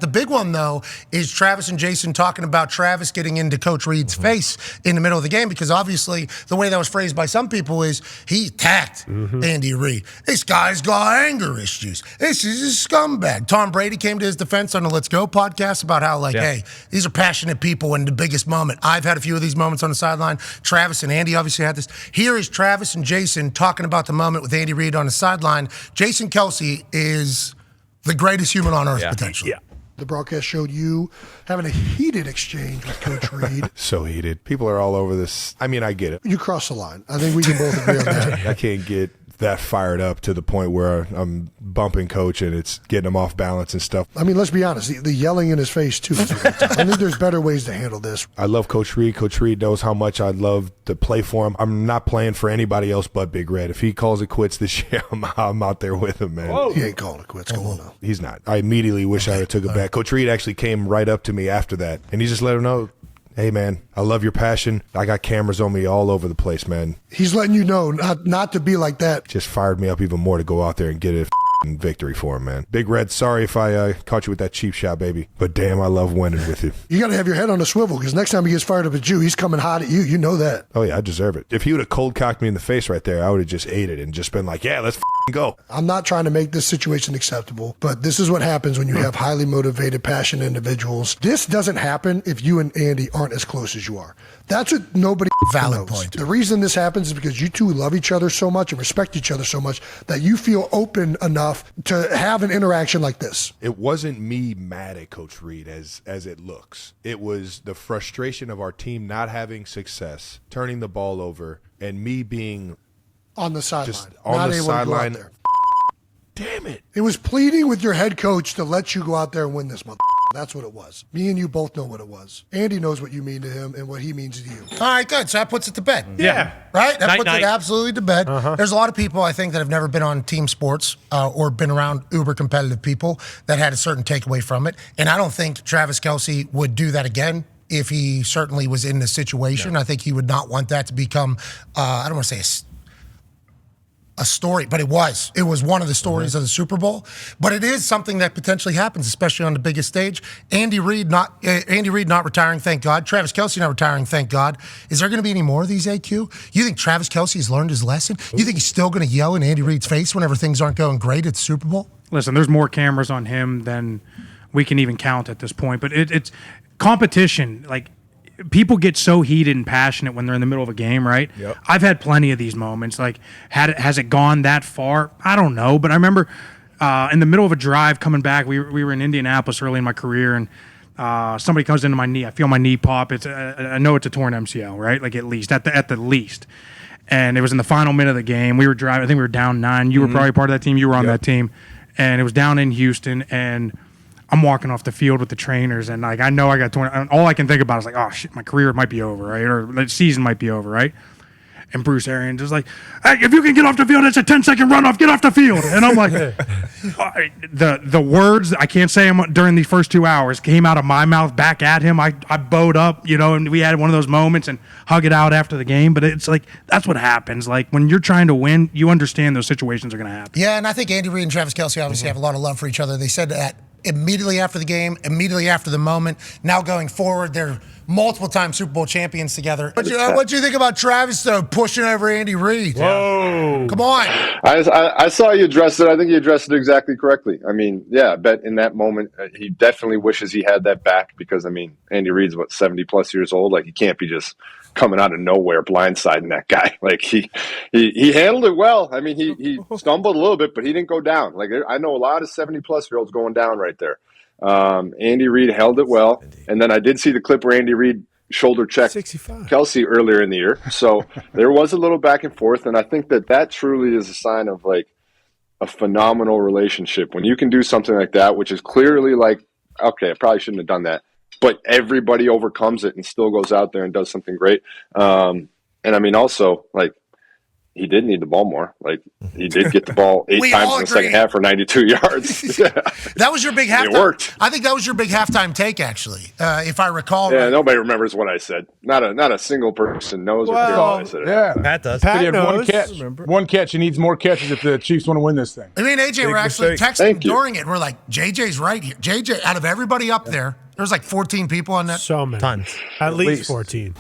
The big one, though, is Travis and Jason talking about Travis getting into Coach Reid's face in the middle of the game, because obviously the way that was phrased by some people is he attacked Andy Reid. This guy's got anger issues. This is a scumbag. Tom Brady came to his defense on the Let's Go podcast about how, hey, these are passionate people in the biggest moment. I've had a few of these moments on the sideline. Travis and Andy obviously had this. Here is Travis and Jason talking about the moment with Andy Reid on the sideline. Jason Kelce is the greatest human on earth, potentially. The broadcast showed you having a heated exchange with Coach Reid. So heated. People are all over this. I mean, I get it. You crossed the line. I think we can both agree on that. I can't get that fired up to the point where I'm bumping Coach and it's getting him off balance and stuff. I mean, let's be honest. The yelling in his face, too. I think there's better ways to handle this. I love Coach Reid. Coach Reid knows how much I love to play for him. I'm not playing for anybody else but Big Red. If he calls it quits this year, I'm out there with him, man. Whoa. He ain't calling it quits. Come on now. He's not. I immediately wish I had took it back. Coach Reid actually came right up to me after that, and he just let him know, hey, man, I love your passion. I got cameras on me all over the place, man. He's letting you know not to be like that. Just fired me up even more to go out there and get a victory for him, man. Big Red, sorry if I caught you with that cheap shot, baby. But damn, I love winning with you. You got to have your head on a swivel, because next time he gets fired up at you, he's coming hot at you. You know that. Oh, yeah, I deserve it. If he would have cold cocked me in the face right there, I would have just ate it and just been like, yeah, let's go. I'm not trying to make this situation acceptable, but this is what happens when you have highly motivated, passionate individuals. This doesn't happen if you and Andy aren't as close as you are. That's what nobody Valid knows. point. The reason this happens is because you two love each other so much and respect each other so much that you feel open enough to have an interaction like this. It wasn't me mad at Coach Reid as it looks. It was the frustration of our team not having success, turning the ball over, and me being on the sideline. Just on the sideline. Damn it. It was pleading with your head coach to let you go out there and win this month. That's what it was. Me and you both know what it was. Andy knows what you mean to him and what he means to you. All right, good. So that puts it to bed. Yeah. Right? That puts it absolutely to bed. Uh-huh. There's a lot of people, I think, that have never been on team sports or been around uber competitive people that had a certain takeaway from it. And I don't think Travis Kelce would do that again if he certainly was in this situation. No. I think he would not want that to become, I don't want to say a story, but it was one of the stories of the Super Bowl. But it is something that potentially happens, especially on the biggest stage. Andy Reid not retiring, thank God. Travis Kelce not retiring, thank God. Is there going to be any more of these, AQ? You think Travis Kelce has learned his lesson? You think he's still going to yell in Andy Reid's face whenever things aren't going great at the Super Bowl? Listen, there's more cameras on him than we can even count at this point. But it's competition. Like, people get so heated and passionate when they're in the middle of a game, right? Yep. I've had plenty of these moments. Like, has it gone that far? I don't know. But I remember in the middle of a drive coming back, we were in Indianapolis early in my career, and somebody comes into my knee. I feel my knee pop. I know it's a torn MCL, right? Like, at the least. And it was in the final minute of the game. We were driving. I think we were down 9. You were probably part of that team. You were on that team. And it was down in Houston, and I'm walking off the field with the trainers, and like I know I got torn. And all I can think about is like, oh shit, my career might be over, right? Or the season might be over, right? And Bruce Arians is like, hey, if you can get off the field, it's a 10-second runoff. Get off the field. And I'm like, the words I can't say them during the first 2 hours came out of my mouth back at him. I bowed up, and we had one of those moments and hug it out after the game. But it's like that's what happens. Like when you're trying to win, you understand those situations are going to happen. Yeah, and I think Andy Reid and Travis Kelce obviously have a lot of love for each other. They said that immediately after the game, immediately after the moment. Now going forward, they're multiple-time Super Bowl champions together. What do you think about Travis, though, pushing over Andy Reid? Whoa. Come on. I saw you address it. I think you addressed it exactly correctly. I mean, yeah, I bet in that moment, he definitely wishes he had that back because, I mean, Andy Reid's, 70-plus years old? Like, he can't be just coming out of nowhere blindsiding that guy. Like, he handled it well. I mean, he stumbled a little bit, but he didn't go down. Like, I know a lot of 70-plus-year-olds going down right there. Andy Reid held it well. And then I did see the clip where Andy Reid shoulder checked 65. Kelce earlier in the year. So there was a little back and forth. And I think that truly is a sign of like a phenomenal relationship. When you can do something like that, which is clearly like, okay, I probably shouldn't have done that. But everybody overcomes it and still goes out there and does something great. And I mean, also like he did need the ball more. Like, he did get the ball 8 We times all in the second agree. half for 92 yards. Yeah. That was your big halftime. It worked. I think that was your big halftime take, actually, if I recall. Yeah, right. nobody remembers what I said. Not a single person knows or cares what I said. Yeah. Pat does. But he had knows. one catch. One catch. He needs more catches if the Chiefs want to win this thing. I mean, AJ, we're actually mistake. texting Thank you. during it. We're like, JJ's right here. JJ, out of everybody up there, there's like 14 people on that. So many. Tons. At least least. 14.